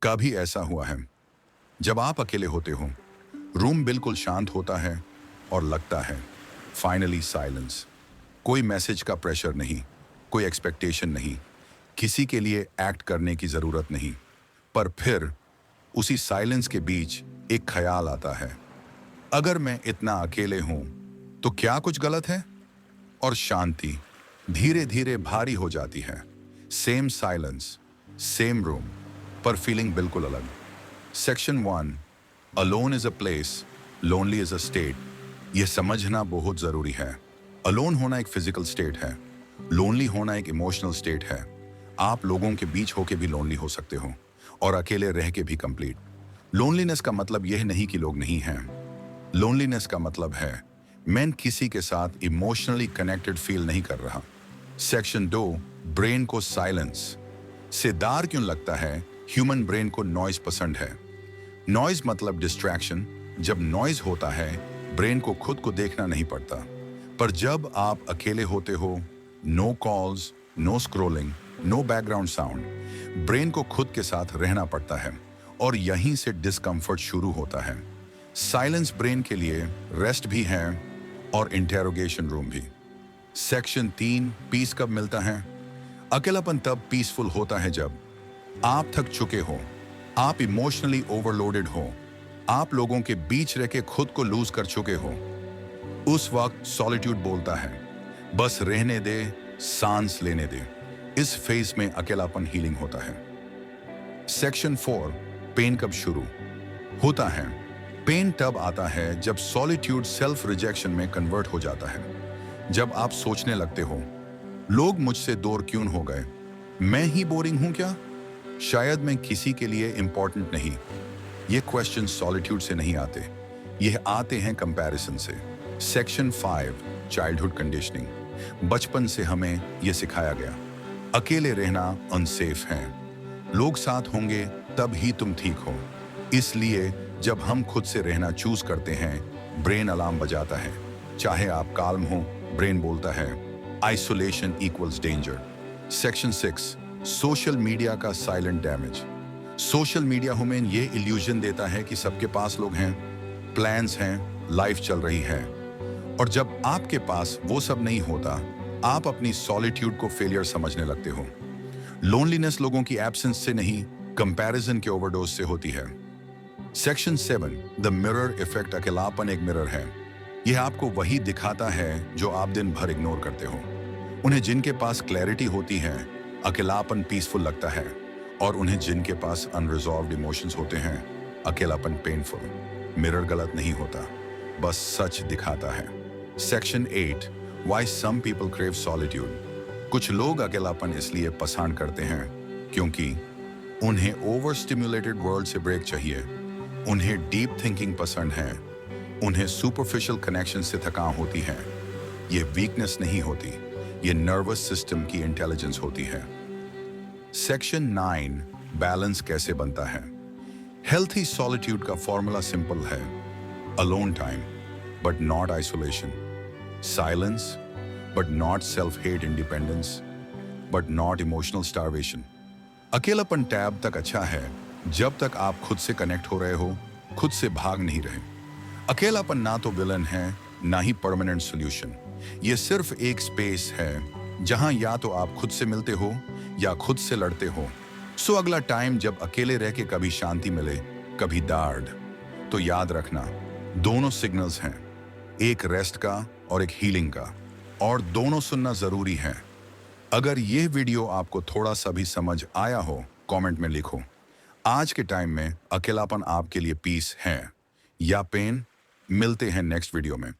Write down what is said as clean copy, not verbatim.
कभी ऐसा हुआ है जब आप अकेले होते हो, रूम बिल्कुल शांत होता है और लगता है फाइनली साइलेंस। कोई मैसेज का प्रेशर नहीं, कोई एक्सपेक्टेशन नहीं, किसी के लिए एक्ट करने की जरूरत नहीं। पर फिर उसी साइलेंस के बीच एक ख्याल आता है, अगर मैं इतना अकेले हूं तो क्या कुछ गलत है? और शांति धीरे धीरे भारी हो जाती है। सेम साइलेंस, सेम रूम, पर फीलिंग बिल्कुल अलग। Section 1, alone is a place, lonely is a state. यह समझना बहुत जरूरी है। अलोन होना एक फिजिकल स्टेट है, लोनली होना एक इमोशनल स्टेट है। आप लोगों के बीच होके भी लोनली हो सकते हो और अकेले रह के भी कंप्लीट। लोनलीनेस का मतलब यह नहीं कि लोग नहीं हैं। लोनलीनेस का मतलब है मैं किसी के साथ इमोशनली कनेक्टेड फील नहीं कर रहा। सेक्शन 2, ब्रेन को साइलेंस से डर क्यों लगता है? ह्यूमन ब्रेन को नॉइज पसंद है। नॉइज मतलब डिस्ट्रैक्शन। जब नॉइज होता है ब्रेन को खुद को देखना नहीं पड़ता। पर जब आप अकेले होते हो, no calls, no scrolling, no background sound, brain को खुद के साथ रहना पड़ता है और यहीं से डिस्कम्फर्ट शुरू होता है। साइलेंस ब्रेन के लिए रेस्ट भी है और इंटेरोगेशन रूम भी। सेक्शन 3, पीस कब मिलता है? अकेलापन तब पीसफुल होता है जब आप थक चुके हो, आप इमोशनली ओवरलोडेड हो, आप लोगों के बीच रह के खुद को लूज कर चुके हो। उस वक्त सॉलिट्यूड बोलता है, बस रहने दे, सांस लेने दे। इस फेज में अकेलापन हीलिंग होता है। सेक्शन 4, पेन कब शुरू होता है? पेन तब आता है जब सॉलिट्यूड सेल्फ रिजेक्शन में कन्वर्ट हो जाता है। जब आप सोचने लगते हो, लोग मुझसे दूर क्यों हो गए? मैं ही बोरिंग हूं क्या? शायद मैं किसी के लिए इंपॉर्टेंट नहीं। ये क्वेश्चन सॉलिट्यूड से नहीं आते, यह आते हैं कंपैरिजन से। Section 5, childhood conditioning. बचपन से हमें यह सिखाया गया, अकेले रहना अनसेफ है, लोग साथ होंगे तब ही तुम ठीक हो। इसलिए जब हम खुद से रहना चूज करते हैं, ब्रेन अलार्म बजाता है। चाहे आप काल्म हो, ब्रेन बोलता है isolation equals danger. Section 6, social media का साइलेंट डैमेज। सोशल मीडिया हमें ये इल्यूजन देता है कि सबके पास लोग हैं, प्लान्स हैं, लाइफ चल रही है। और जब आपके पास वो सब नहीं होता, आप अपनी सॉलिट्यूड को फेलियर समझने लगते हो। लोनलीनेस लोगों की एब्सेंस से नहीं, कंपैरिजन के ओवरडोज से होती है। Section 7, the mirror effect. अकेलापन एक मिरर है। यह आपको वही दिखाता है जो आप दिन भर इग्नोर करते हो। उन्हें जिनके पास क्लैरिटी होती है, अकेलापन पीसफुल लगता है, और उन्हें जिनके पास अनरिजॉल्व्ड इमोशंस होते हैं, अकेलापन पेनफुल। मिरर गलत नहीं होता, बस सच दिखाता है। Section 8, why some people crave solitude. कुछ लोग अकेलापन इसलिए पसंद करते हैं क्योंकि उन्हें ओवर स्टिम्युलेटेड वर्ल्ड से ब्रेक चाहिए, उन्हें डीप थिंकिंग पसंद है, उन्हें सुपरफिशियल कनेक्शन से थकान होती है। ये वीकनेस नहीं होती, ये नर्वस सिस्टम की इंटेलिजेंस होती है। सेक्शन 9, बैलेंस कैसे बनता है? हेल्थी सॉलिट्यूड का फॉर्मूला सिंपल है, alone time but not isolation, silence but not self hate, independence but not emotional starvation. अकेलापन टैब तक अच्छा है जब तक आप खुद से कनेक्ट हो रहे हो, खुद से भाग नहीं रहे। अकेलापन ना तो विलन है, ना ही परमानेंट सॉल्यूशन। ये सिर्फ एक स्पेस है जहां या तो आप खुद से मिलते हो या खुद से लड़ते हो। सो अगला टाइम जब अकेले रह के कभी शांति मिले, कभी दर्द, तो याद रखना, दोनों सिग्नल्स हैं, एक रेस्ट का और एक हीलिंग का, और दोनों सुनना जरूरी है। अगर यह वीडियो आपको थोड़ा सा भी समझ आया हो, कमेंट में लिखो। आज के टाइम में अकेलापन आपके लिए पीस है या पेन? मिलते हैं नेक्स्ट वीडियो में।